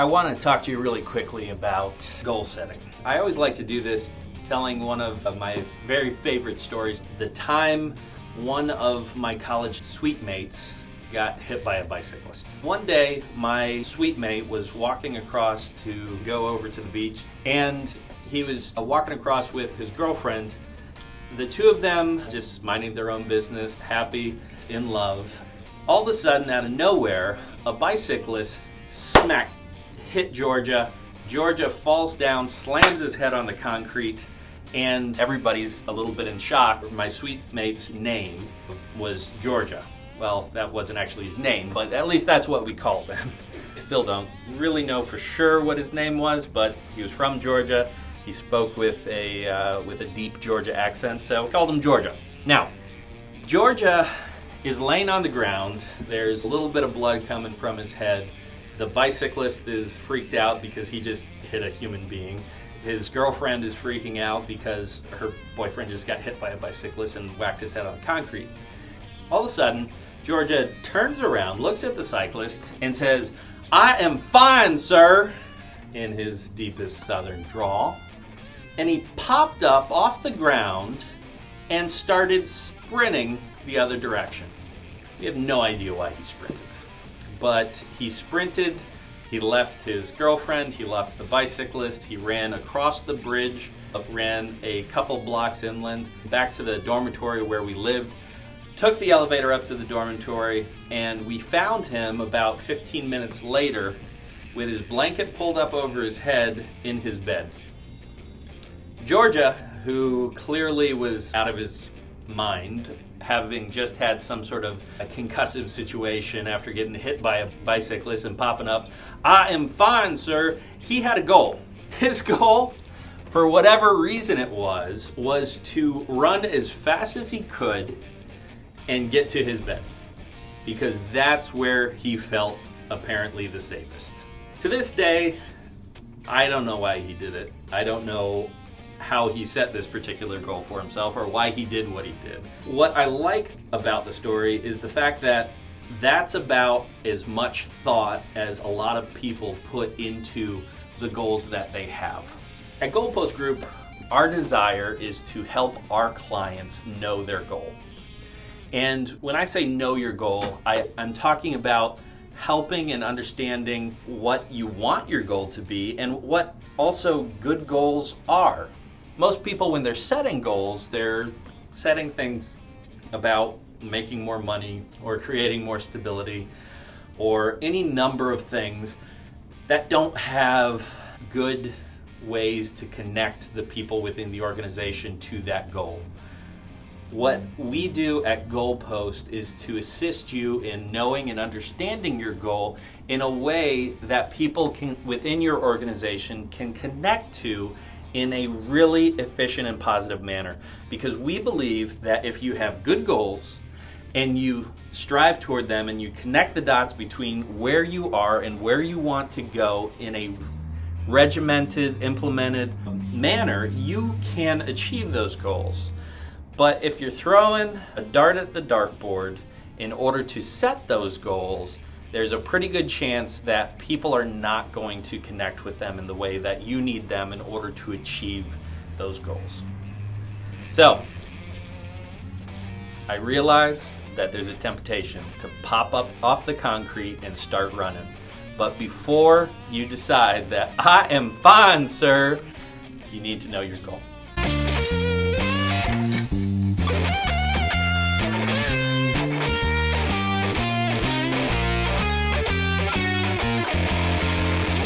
I want to talk to you really quickly about goal setting. I always like to do this telling one of my very favorite stories. The time one of my college suitemates got hit by a bicyclist. One day, my suitemate was walking across to go over to the beach, and he was walking across with his girlfriend. The two of them just minding their own business, happy, in love. All of a sudden, out of nowhere, a bicyclist hit Georgia. Georgia falls down, slams his head on the concrete, and everybody's a little bit in shock. My suitemate's name was Georgia. Well, that wasn't actually his name, but at least that's what we called him. Still don't really know for sure what his name was, but he was from Georgia. He spoke with a deep Georgia accent, so we called him Georgia. Now, Georgia is laying on the ground. There's a little bit of blood coming from his head. The bicyclist is freaked out because he just hit a human being. His girlfriend is freaking out because her boyfriend just got hit by a bicyclist and whacked his head on concrete. All of a sudden, Georgia turns around, looks at the cyclist, and says, "I am fine, sir," in his deepest southern drawl. And he popped up off the ground and started sprinting the other direction. We have no idea why he sprinted. But he sprinted, he left his girlfriend, he left the bicyclist, he ran across the bridge, ran a couple blocks inland, back to the dormitory where we lived, took the elevator up to the dormitory, and we found him about 15 minutes later with his blanket pulled up over his head in his bed. Georgia, who clearly was out of his mind, having just had some sort of a concussive situation after getting hit by a bicyclist and popping up, "I am fine, sir," he had a goal. His goal, for whatever reason it was to run as fast as he could and get to his bed, because that's where he felt apparently the safest. To this day, I don't know why he did it. I don't know how he set this particular goal for himself or why he did what he did. What I like about the story is the fact that that's about as much thought as a lot of people put into the goals that they have. At Goalpost Group, our desire is to help our clients know their goal. And when I say know your goal, I'm talking about helping and understanding what you want your goal to be and what also good goals are. Most people, when they're setting goals, they're setting things about making more money or creating more stability or any number of things that don't have good ways to connect the people within the organization to that goal. What we do at Goalpost is to assist you in knowing and understanding your goal in a way that people can, within your organization, can connect to in a really efficient and positive manner. Because we believe that if you have good goals and you strive toward them and you connect the dots between where you are and where you want to go in a regimented, implemented manner, you can achieve those goals. But if you're throwing a dart at the dartboard in order to set those goals, there's a pretty good chance that people are not going to connect with them in the way that you need them in order to achieve those goals. So, I realize that there's a temptation to pop up off the concrete and start running. But before you decide that "I am fine, sir," you need to know your goal.